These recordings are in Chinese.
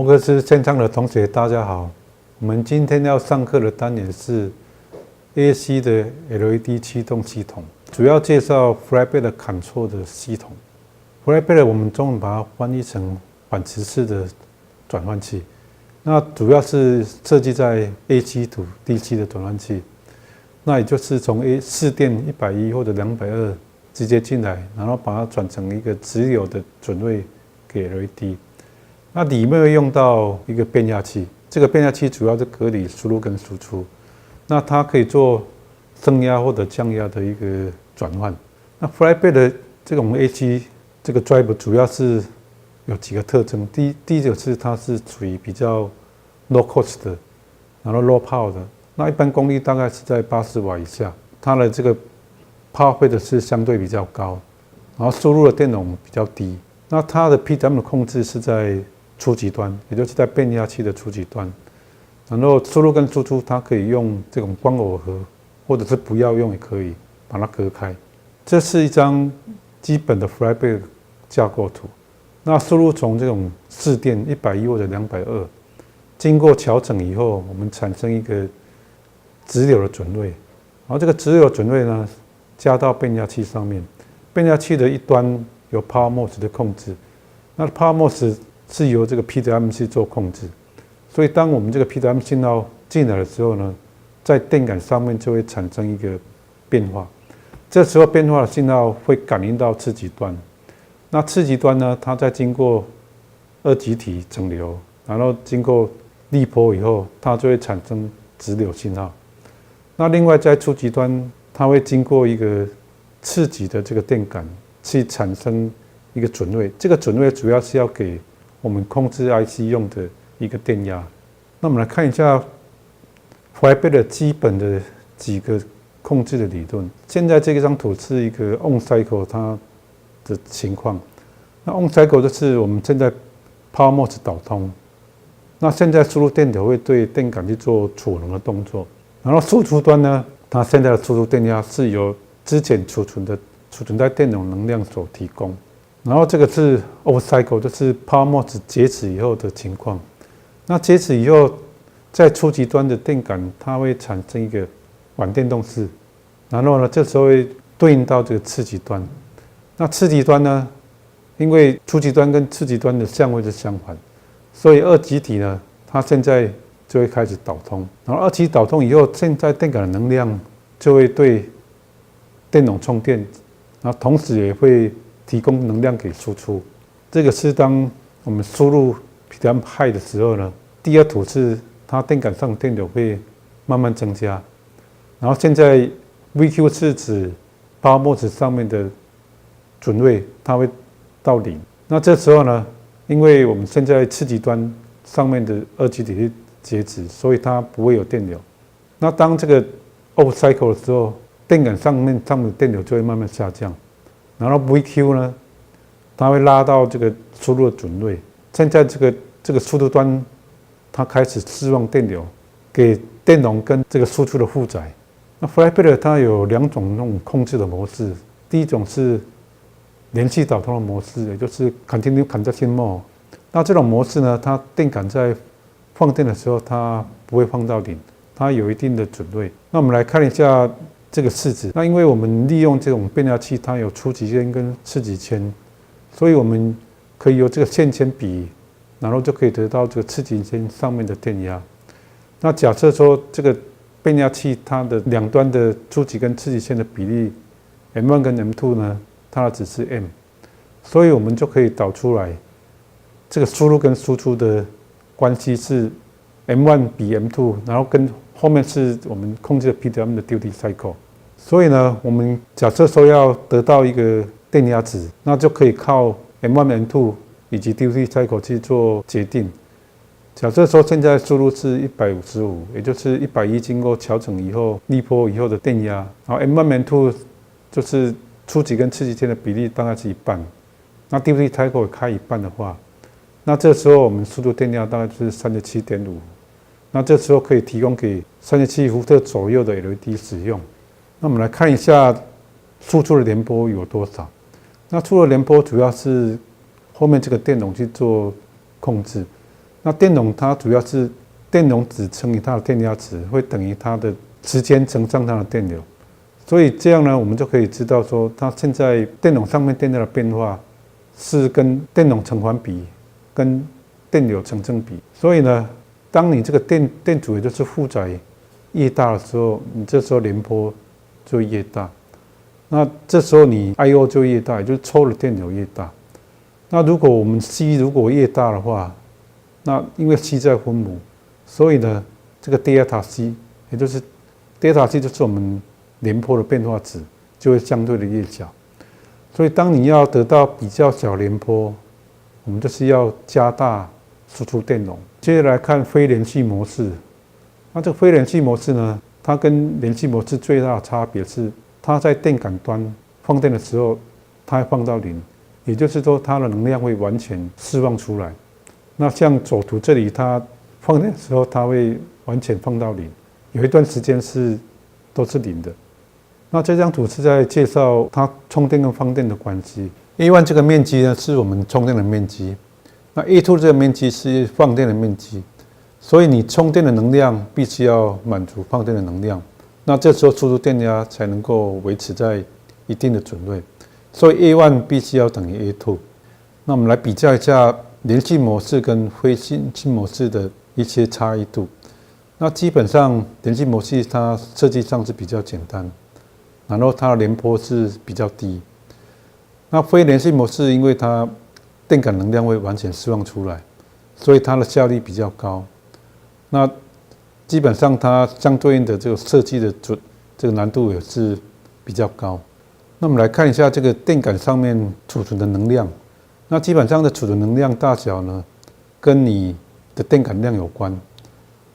摩克斯线上的同学，大家好。我们今天要上课的单元是 AC 的 LED 驱动系统，主要介绍 Flatbed Control 的系统。Flatbed 我们中文把它翻译成反磁式的转换器。那主要是设计在 AC to DC 的转换器，那也就是从市电110或者220直接进来，然后把它转成一个直流的准位给 LED。那里面会用到一个变压器，这个变压器主要是隔离输入跟输出，那它可以做升压或者降压的一个转换。那 Flatbed 的这种 AC 这个 driver 主要是有几个特征，第一个是它是属于比较 low cost 的，然后 low power 的，那一般功率大概是在80瓦以下，它的这个 power 费的是相对比较高，然后输入的电容比较低。那它的 PWM 的控制是在初级端，也就是在变压器的初级端，然后输入跟输出它可以用这种光耦合，或者是不要用也可以把它隔开。这是一张基本的 Flatbed 架构图。那输入从这种市电110或者220，经过调整以后，我们产生一个直流的准位，然后这个直流准位呢加到变压器上面，变压器的一端由 Power Mode 的控制，那 Power Mode 是由这个 PWM 去做控制，所以当我们这个 PWM 信号进来的时候呢，在电感上面就会产生一个变化，这时候变化的信号会感应到次级端，那次级端呢，它再经过二极体整流，然后经过力波以后，它就会产生直流信号。那另外在初级端，它会经过一个次级的这个电感去产生一个准位，这个准位主要是要给我们控制 IC 用的一个电压。那我们来看一下 Flatbed 的基本的几个控制的理论。现在这张图是一个 on cycle 它的情况。那 on cycle 就是我们现在 power mode 导通，那现在输入电流会对电感去做储能的动作，然后输出端呢，它现在的输出电压是由之前储存在电容能量所提供。然后这个是 off cycle， 就是 power mode 截止以后的情况。那截止以后，在初级端的电感它会产生一个晚电动势，然后呢，这时候会对应到这个次级端。那次级端呢，因为初级端跟次级端的相位是相反，所以二极体呢，它现在就会开始导通。然后二极体导通以后，现在电感的能量就会对电容充电，然后同时也会提供能量给输出。这个是当我们输入 PWM high 的时候呢，第二图是它电感上的电流会慢慢增加，然后现在 VQ 是指 power mode 上面的准位，它会到0。那这时候呢，因为我们现在次级端上面的二极体是截止，所以它不会有电流。那当这个 off cycle 的时候，电感上面的电流就会慢慢下降。然后 VQ 呢，它会拉到这个输入的准位。现在这个输出端，它开始释放电流给电容跟这个输出的负载。那 Flatbed 它有2种那种控制的模式，第一种是连续导通的模式，也就是 Continuous Conduction Mode。那这种模式呢，它电感在放电的时候，它不会放到0，它有一定的准位。那我们来看一下这个式子。那因为我们利用这种变压器，它有初级线跟次级线，所以我们可以由这个线牵比，然后就可以得到这个次级线上面的电压。那假设说这个变压器它的两端的初级跟次级线的比例 M1 跟 M2 呢，它的值是 M， 所以我们就可以导出来这个输入跟输出的关系是 M1 比 M2， 然后跟后面是我们控制的 PWM 的 duty cycle。所以呢，我们假设说要得到一个电压值，那就可以靠 M1、M2 以及 duty cycle 去做决定。假设说现在输入是155，也就是110经过调整以后力波以后的电压，然后 M1、M2 就是初级跟次级线的比例大概是1半，那 duty cycle 开1半的话，那这时候我们输入电压大概是 37.5， 那这时候可以提供给37伏特左右的 LED 使用。那我们来看一下输出的联波有多少。那输出的联波主要是后面这个电容去做控制。那电容它主要是电容值乘以它的电压值，会等于它的时间乘上它的电流。所以这样呢，我们就可以知道说，它现在电容上面电压的变化是跟电容成反比，跟电流成正比。所以呢，当你这个电阻也就是负载越大的时候，你这时候联波就越大。那这时候你 I/O 就越大，也就是抽的电流越大。那如果我们 C 如果越大的话，那因为 C 在分母，所以呢，这个 delta C 也就是 delta C 就是我们联波的变化值，就会相对的越小。所以当你要得到比较小联波，我们就是要加大输出电容。接着来看非连续模式。那这个非连续模式呢，它跟连续模式最大的差别是，它在电感端放电的时候，它会放到0，也就是说它的能量会完全释放出来。那像左图这里，它放电的时候，它会完全放到0，有一段时间都是0的。那这张图是在介绍它充电跟放电的关系。A1 这个面积呢，是我们充电的面积，那 A2 这个面积是放电的面积。所以你充电的能量必须要满足放电的能量，那这时候输出电压才能够维持在一定的准位。所以 A1 必须要等于 A2。那我们来比较一下连续模式跟非连续模式的一些差异度。那基本上连续模式它设计上是比较简单，然后它的联波是比较低。那非连续模式因为它电感能量会完全释放出来，所以它的效率比较高。那基本上它相对应的这个设计的这个难度也是比较高。那我们来看一下这个电感上面储存的能量。那基本上的储存能量大小呢，跟你的电感量有关。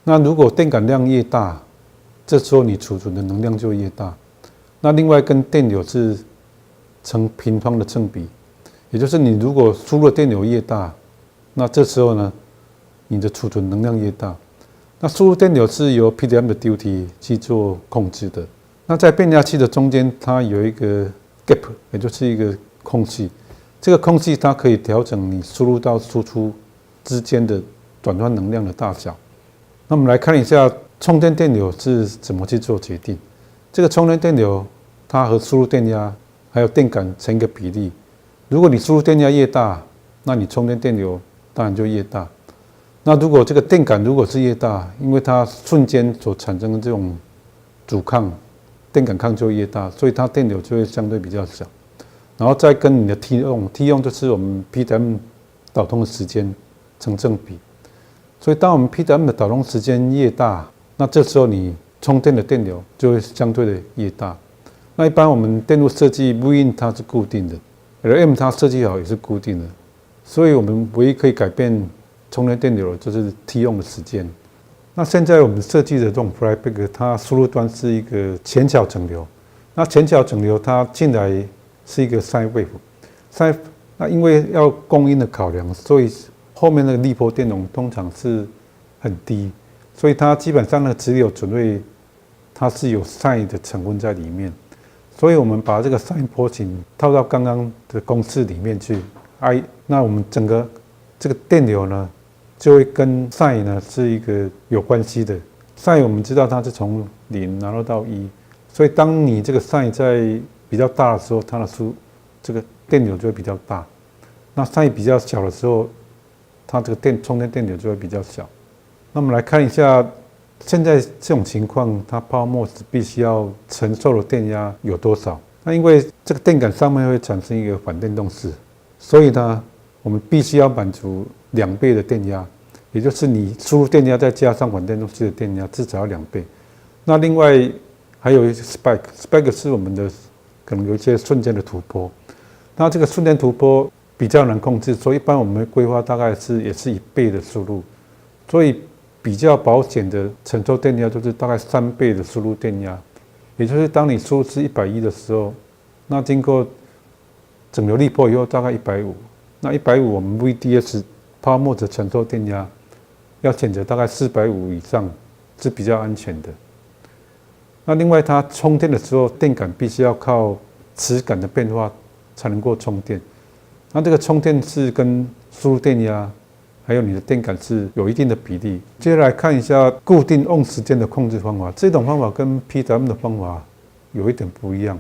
那如果电感量越大，这时候你储存的能量就越大。那另外跟电流是成平方的正比，也就是你如果输入电流越大，那这时候呢，你的储存能量越大。那输入电流是由 PWM 的 duty 去做控制的。那在变压器的中间，它有一个 gap， 也就是一个空隙。这个空隙它可以调整你输入到输出之间的转换能量的大小。那我们来看一下充电电流是怎么去做决定。这个充电电流它和输入电压还有电感成一个比例。如果你输入电压越大，那你充电电流当然就越大。那如果这个电感如果是越大，因为它瞬间所产生的这种阻抗，电感抗就越大，所以它电流就会相对比较小。然后再跟你的 T 用就是我们 PWM 导通的时间成正比。所以当我们 PWM 的导通时间越大，那这时候你充电的电流就会相对的越大。那一般我们电路设计 Vin 它是固定的 ，LM 它设计好也是固定的，所以我们唯一可以改变充电电流就是 T 用的时间。那现在我们设计的这种 Flyback， 它输入端是一个前桥整流。那前桥整流它进来是一个 sine wave， 那因为要供应的考量，所以后面那个力波电容通常是很低，所以它基本上呢只有准位它是有 sine 的成分在里面。所以我们把这个 sine 波形套到刚刚的公式里面去，那我们整个这个电流呢，就会跟 sin 呢是一个有关系的。sin 我们知道它是从0然后到1，所以当你这个 sin 在比较大的时候，它的这个电流就会比较大。那 sin 比较小的时候，它这个充电电流就会比较小。那我们来看一下，现在这种情况，它泡沫值必须要承受的电压有多少？那因为这个电感上面会产生一个反电动势，所以呢，我们必须要满足2倍的电压，也就是你输入电压再加上反电动势的电压，至少要2倍。那另外还有一些 spike 是我们的可能有一些瞬间的突破，那这个瞬间突破比较难控制，所以一般我们规划大概也是1倍的输入，所以比较保险的承受电压就是大概3倍的输入电压，也就是当你输入是110的时候，那经过整流力波以后大概150，那150我们 VDS 泡沫的承受电压要选择大概450以上是比较安全的。那另外它充电的时候，电感必须要靠磁感的变化才能够充电。那这个充电是跟输入电压还有你的电感是有一定的比例。接下来看一下固定 on 时间的控制方法，这种方法跟 PWM 的方法有一点不一样。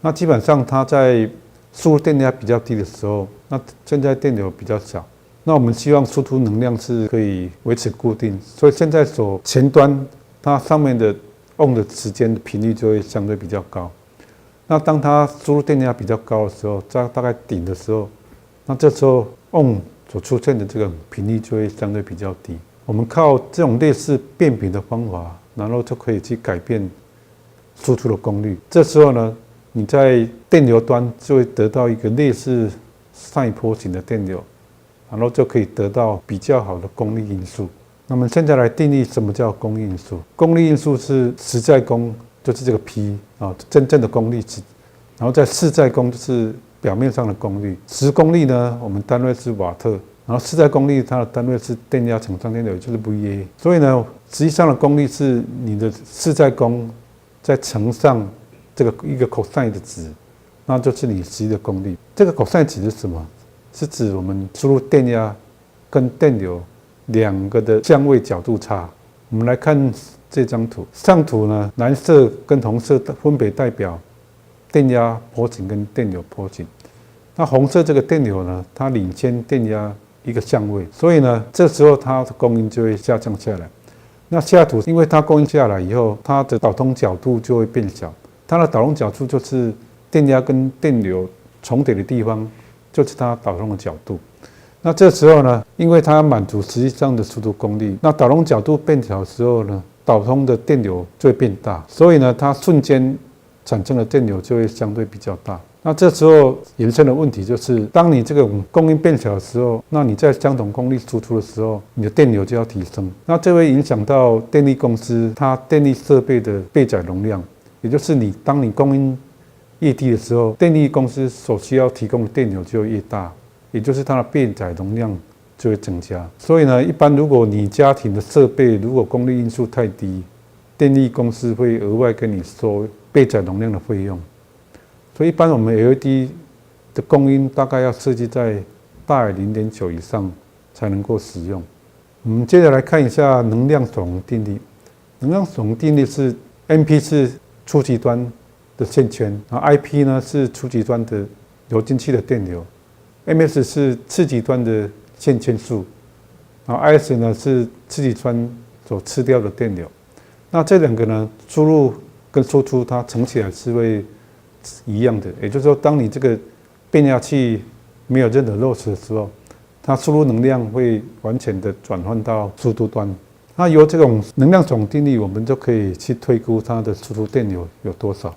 那基本上它在输入电压比较低的时候，那现在电流比较小，那我们希望输出能量是可以维持固定，所以现在所前端它上面的 on 的时间的频率就会相对比较高。那当它输入电压比较高的时候，在大概顶的时候，那这时候 on 所出现的这个频率就会相对比较低。我们靠这种类似变频的方法，然后就可以去改变输出的功率。这时候呢，你在电流端就会得到一个类似上坡型的电流，然后就可以得到比较好的功率因素。那么现在来定义什么叫功率因素？功率因素是实在功，就是这个 P 啊，真正的功率值，然后在市在功就是表面上的功率。实功率呢，我们单位是瓦特，然后市在功率它的单位是电压乘上电流，就是 VA。所以呢，实际上的功率是你的市在功再乘上这个一个 cosine 的值，那就是你实际的功率。这个 cosine 值是什么？是指我们输入电压跟电流两个的相位角度差。我们来看这张图，上图呢，蓝色跟红色分别代表电压波形跟电流波形。那红色这个电流呢，它领先电压一个相位，所以呢，这时候它的供应就会下降下来。那下图，因为它供应下来以后，它的导通角度就会变小。它的导通角度就是电压跟电流重叠的地方，就是它导通的角度。那这时候呢，因为它要满足实际上的输出功率，那导通角度变小的时候呢，导通的电流就会变大，所以呢，它瞬间产生的电流就会相对比较大。那这时候衍生的问题就是，当你这个供应变小的时候，那你在相同功率输出的时候，你的电流就要提升，那这会影响到电力公司它电力设备的备载容量，也就是当你供应越低的时候，电力公司所需要提供的电流就越大，也就是它的备载容量就会增加。所以呢，一般如果你家庭的设备如果功率因素太低，电力公司会额外跟你收备载容量的费用。所以一般我们 LED 的供应大概要设计在大于 0.9 以上才能够使用。我们接着来看一下能量守恒定律。能量守恒定律是 NP 是初级端的线圈，然后 IP 呢是初级端的流进去的电流 ，MS 是次级端的线圈数，然后 IS 呢是次级端所吃掉的电流。那这两个呢，输入跟输出它乘起来是会一样的，也就是说，当你这个变压器没有任何 loss 的时候，它输入能量会完全的转换到输出端。那由这种能量守恒定律，我们就可以去推估它的输出电流有多少。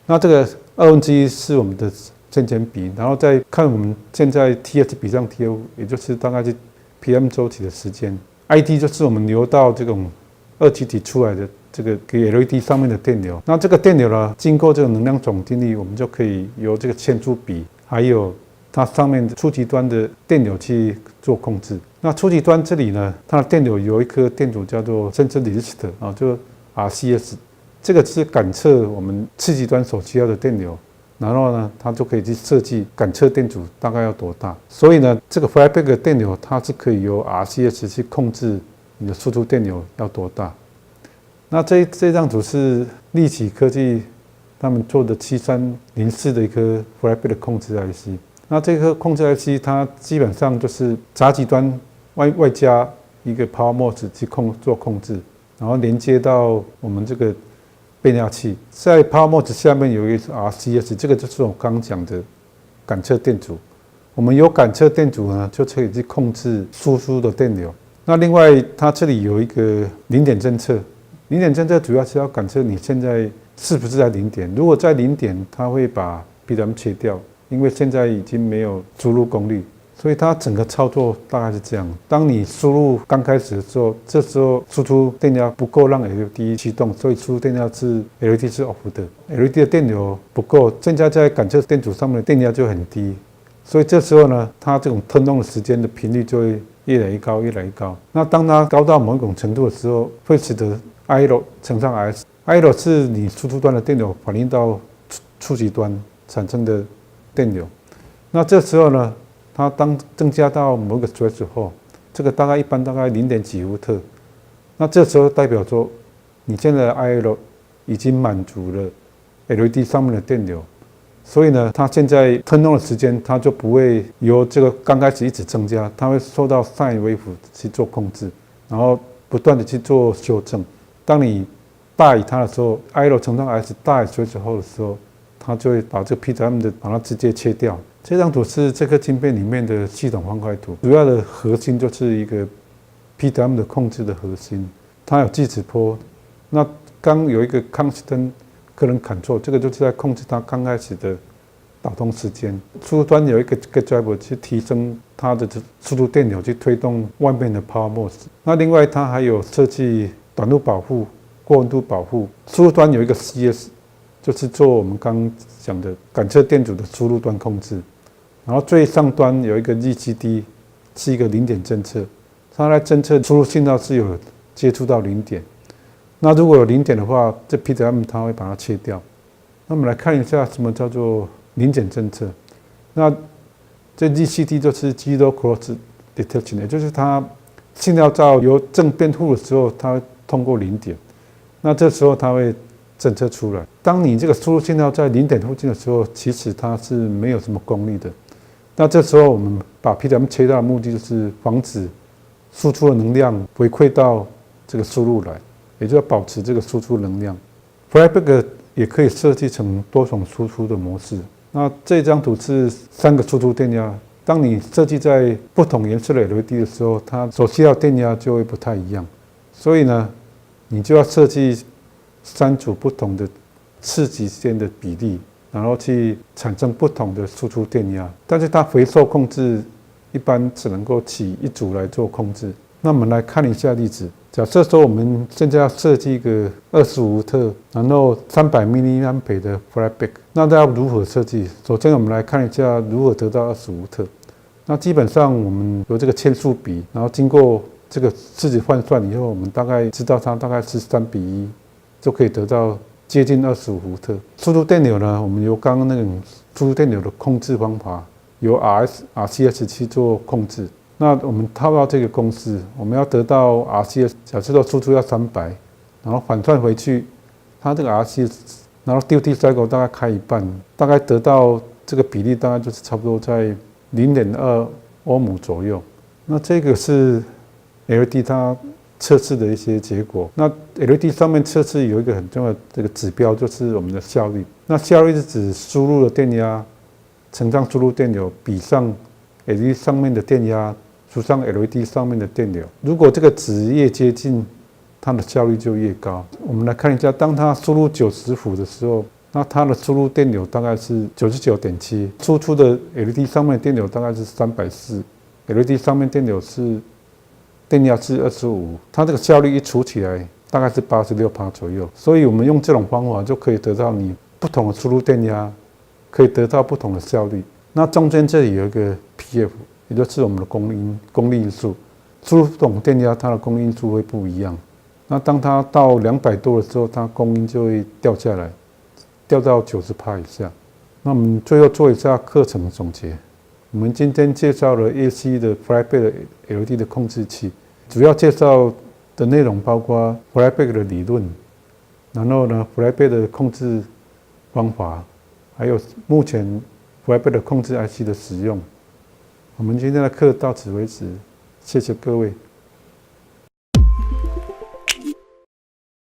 那这个1/2是我们的线圈比，然后再看我们现在 TH 比上 TF， 也就是大概是 PM 周期的时间。ID 就是我们流到这种二极体出来的这个给 LED 上面的电流。那这个电流呢，经过这个能量守恒定律，我们就可以由这个线柱比，还有它上面的初级端的电流去做控制。那初级端这里呢，它的电流有一颗电阻叫做 sensor resistor 啊，就 RCS， 这个是感测我们次级端所需要的电流。然后呢，它就可以去设计感测电阻大概要多大。所以呢，这个 flyback 的电流它是可以由 RCS 去控制你的输出电流要多大。那这张图是立体科技他们做的7304的一颗 flyback 的控制 IC。那这颗控制 IC 它基本上就是闸极端外加一个 power MOS 去做控制，然后连接到我们这个变压器，在 power MOS 下面有一个 RCS， 这个就是我刚讲的感测电阻。我们有感测电阻呢，就可以去控制输出的电流。那另外，它这里有一个零点侦测，零点侦测主要是要感测你现在是不是在零点。如果在零点，它会把 PWM 切掉，因为现在已经没有输入功率。所以它整个操作大概是这样：当你输入刚开始的时候，这时候输出电压不够让 LED 启动，所以输出电压是 LED 是 off 的 ，LED 的电流不够，现在在感测电阻上面的电压就很低，所以这时候呢，它这种turn on的时间的频率就会越来越高，越来越高。那当它高到某一种程度的时候，会使得 IL 乘上 IS，IL 是你输出端的电流反映到初级端产生的电流。那这时候呢，它当增加到某个 threshold 后，这个大概一般大概0.几伏特，那这时候代表说你现在的 IL 已经满足了 LED 上面的电流，所以呢，它现在turn on的时间它就不会由这个刚开始一直增加，它会受到 sine wave 去做控制，然后不断的去做修正。当你大于它的时候 ，IL 乘上 S 大于垂直后的时候，它就会把这个 PWM 的把它直接切掉。这张图是这颗晶片里面的系统方块图，主要的核心就是一个 PWM 的控制的核心，它有继止波。那刚有一个 constant current control， 这个就是在控制它刚开始的导通时间。输出端有一个 driver 去提升它的输出电流，去推动外面的 power MOS。那另外它还有设计短路保护、过温度保护。输入端有一个 CS， 就是做我们刚刚讲的感测电阻的输入端控制。然后最上端有一个 ZCD， 是一个零点侦测，它来侦测输入信号是有接触到零点。那如果有零点的话，这 PWM 它会把它切掉。那我们来看一下什么叫做零点侦测。那这 ZCD 就是 Zero Cross Detection， 也就是它信号罩由正变负的时候，它会通过零点，那这时候它会侦测出来。当你这个输入信号在零点附近的时候，其实它是没有什么功率的。那这时候我们把 PWM 切掉的目的就是防止输出的能量回馈到这个输入来，也就要保持这个输出能量。FlyBack 也可以设计成多种输出的模式。那这张图是3个输出电压，当你设计在不同颜色的 LED 的时候，它所需要电压就会不太一样。所以呢，你就要设计3组不同的次极限的比例，然后去产生不同的输出电压。但是它回收控制一般只能够起一组来做控制。那我们来看一下例子。假设说我们现在要设计一个25伏特，然后300 mA 的 FlyBack， 那要如何设计？首先我们来看一下如何得到25伏特。那基本上我们有这个千数比，然后经过这个式子换算以后，我们大概知道它大概是3:1，就可以得到接近25伏特。输出电流呢，我们由刚刚那种输出电流的控制方法，由 RCS 去做控制。那我们套到这个公式，我们要得到 RCS， 假设说输出要300，然后反算回去，它这个 RCS， 然后 duty cycle 大概开一半，大概得到这个比例大概就是差不多在0.2欧姆左右。那这个是 LED 它测试的一些结果。那 LED 上面测试有一个很重要的这个指标，就是我们的效率。那效率是指输入的电压乘上输入电流比上 LED 上面的电压除上 LED 上面的电流。如果这个值越接近，它的效率就越高。我们来看一下，当它输入90伏的时候，那它的输入电流大概是 99.7， 输出的 LED 上面的电流大概是340， LED 上面电流是电压是25，它这个效率一除起来大概是86%左右。所以我们用这种方法就可以得到你不同的输入电压，可以得到不同的效率。那中间这里有一个 PF， 也就是我们的功率因素。输入不同电压，它的功率因素会不一样。那当它到200多的时候，它功率就会掉下来，掉到90%以下。那我们最后做一下课程总结。我们今天介绍了 AC 的 FlyBack LED 的控制器，主要介绍的内容包括 FlyBack 的理论，然后呢 FlyBack 的控制方法，还有目前 FlyBack 的控制 IC 的使用。我们今天的课到此为止，谢谢各位。